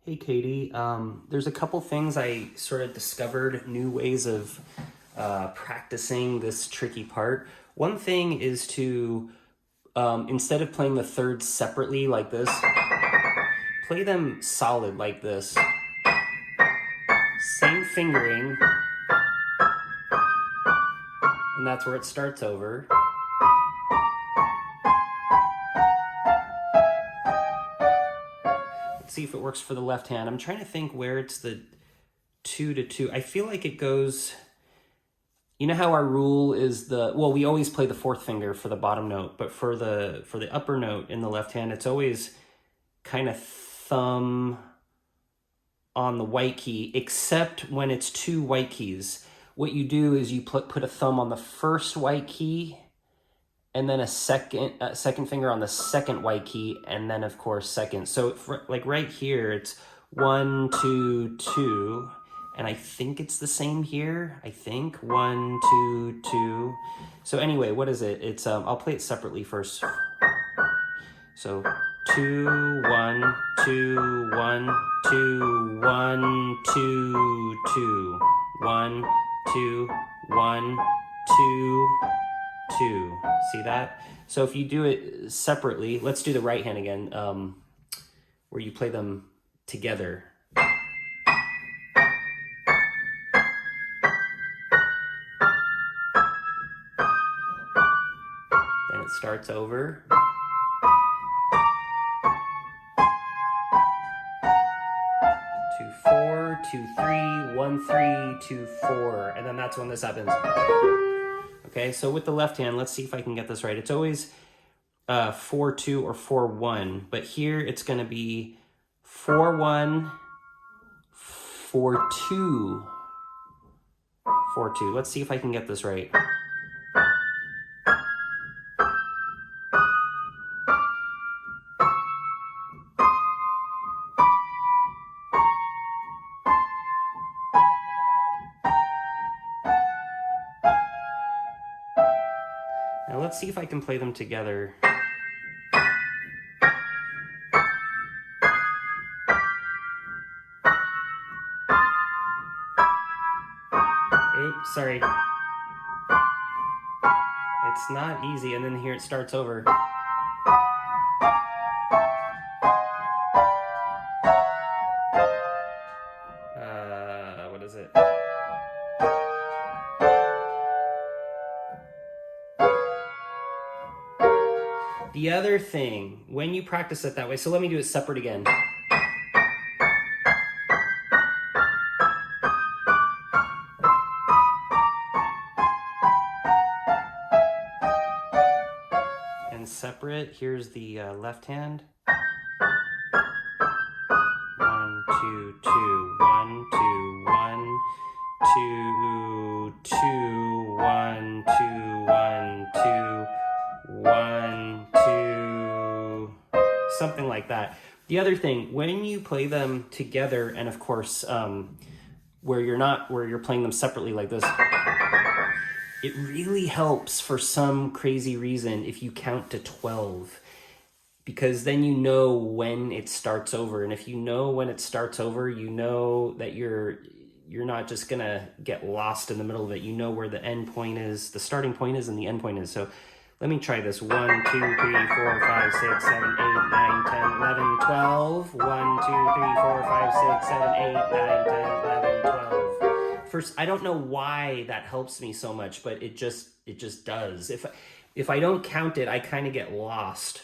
Hey Katie, there's a couple things I sort of discovered, new ways of practicing this tricky part. One thing is to, instead of playing the thirds separately like this, play them solid like this. Same fingering, and that's where it starts over. See if it works for the left hand. I'm trying to think where it's the 2 to 2. I feel like it goes, you know how our rule is we always play the fourth finger for the bottom note, but for the upper note in the left hand, it's always kind of thumb on the white key, except when it's two white keys. What you do is you put a thumb on the first white key, and then a second finger on the second white key, and then of course second. So like right here, it's 1, 2, 2, and I think it's the same here. I think 1, 2, 2. So anyway, what is it? It's I'll play it separately first. So 2, 1, 2, 1, 2, 1, 2, 2, 1, 2, 1, 2. 2. See that? So if you do it separately, let's do the right hand again, where you play them together. Then it starts over. 2, 4, 2, 3, 1, 3, 2, 4, and then that's when this happens. Okay, so with the left hand, let's see if I can get this right. It's always 4, 2 or 4, 1, but here it's going to be 4, 1, 4, 2, 4, 2. Let's see if I can get this right. Now let's see if I can play them together. Oops, sorry. It's not easy, and then here it starts over. What is it? The other thing, when you practice it that way, so let me do it separate again. And separate, here's the left hand. 1, 2, 2, 1, 2, 1, 2, 2, 1, 2, 1, 2, 1, 2, something like that. The other thing, when you play them together, and of course, where you're playing them separately like this, it really helps for some crazy reason if you count to 12, because then you know when it starts over. And if you know when it starts over, you know that you're not just gonna get lost in the middle of it. You know where the end point is, the starting point is, and the end point is. So let me try this. 1, 2, 3, 4, 5, 6, 7, 8, 9, 10, 11, 12. 1, 2, 3, 4, 5, 6, 7, 8, 9, 10, 11, 12. First, I don't know why that helps me so much, but it just does. If I don't count it, I kind of get lost.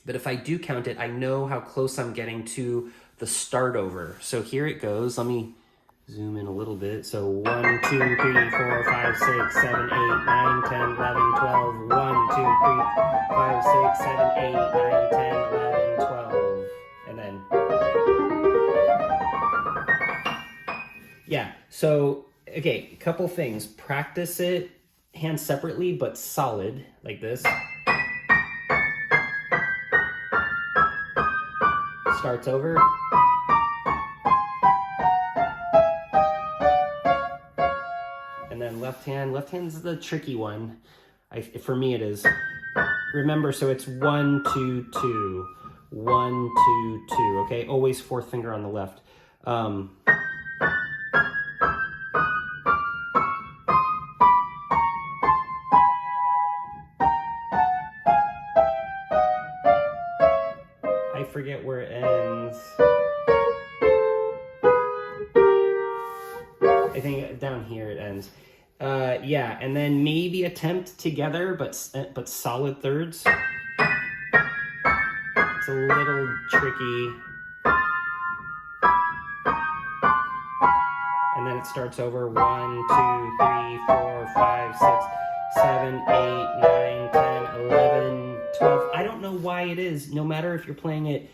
But if I do count it, I know how close I'm getting to the start over. So here it goes. Let me zoom in a little bit. So 1, 2, 3, 4, 5, 6, 7, 8, 9, 10, 11, 12. 1, 2, 3, 5, 6, 7, 8, 9, 10, 11, 12. And then, yeah. So, okay, a couple things. Practice it hands separately, but solid, like this. Starts over. And then left hand's the tricky one. For me it is. Remember, so it's 1, 2, 2. 1, 2, 2, okay? Always fourth finger on the left. I forget where it ends. I think down here it ends. Yeah, and then maybe attempt together, but solid thirds. It's a little tricky. And then it starts over 1, 2, 3, 4, 5, 6, 7, 8, 9, 10, 11, 12. I don't know why it is. No matter if you're playing it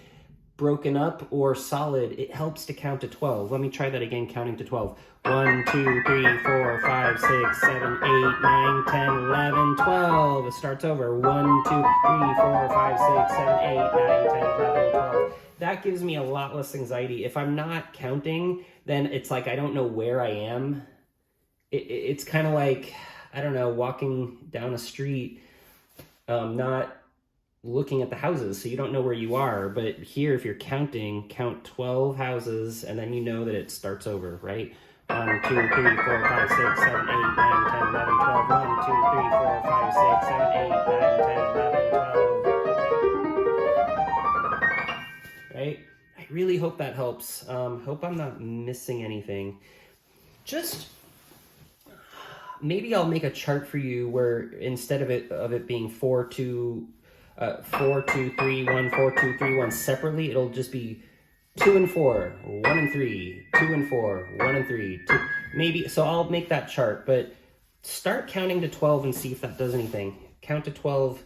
broken up or solid, it helps to count to 12. Let me try that again, counting to 12. 1, 2, 3, 4, 5, 6, 7, 8, 9, 10, 11, 12. It starts over. 1, 2, 3, 4, 5, 6, 7, 8, 9, 10, 11, 12. That gives me a lot less anxiety. If I'm not counting, then it's like I don't know where I am. It's kind of like, I don't know, walking down a street, not looking at the houses, so you don't know where you are. But here, if you're counting, count 12 houses, and then you know that it starts over, right? 1, 2, 3, 4, 5, 6, 7, 8, 9, 10, 11, 12. 1, 2, 3, 4, 5, 6, 7, 8, 9, 10, 11, 12. Right? I really hope that helps. Hope I'm not missing anything. Just maybe I'll make a chart for you where instead of it being 4, 2, 4, 2, 3, 1, 4, 2, 3, 1 separately, it'll just be 2 and 4, 1 and 3, 2 and 4, 1 and 3, 2. Maybe, so I'll make that chart, but start counting to 12 and see if that does anything. Count to 12,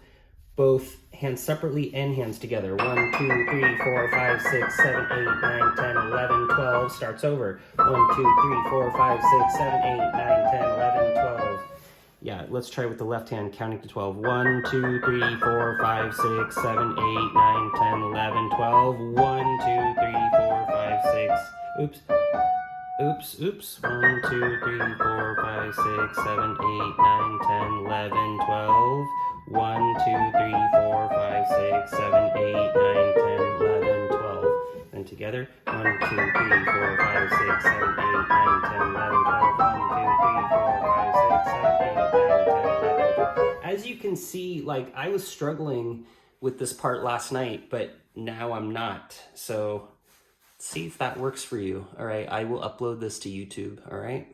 both hands separately and hands together. 1, 2, 3, 4, 5, 6, 7, 8, 9, 10, 11, 12. Starts over. 1, 2, 3, 4, 5, 6, 7, 8, 9, 10, 11, 12. Yeah, let's try with the left hand, counting to 12. 1, 2, 3, 4, 5, 6, 7, 8, 9, 10, 11, 12. 1, 2, 3, 4, 5, 6. Oops. Oops, oops. 1, 2, 3, 4, 5, 6, 7, 8, 9, 10, 11, 12. 1, 2, 3, 4, 5, 6, 7, 8, 9, 10, 11, 12. And together, 1, 2, 3, 4, 5, 6, 7, 8, 9, 10, 11, 12. 1, 2, 3, 4, 5, 6, 7, 8, 9, 10, 11, 12. As you can see, like, I was struggling with this part last night, but now I'm not. So see if that works for you. All right, I will upload this to YouTube. All right.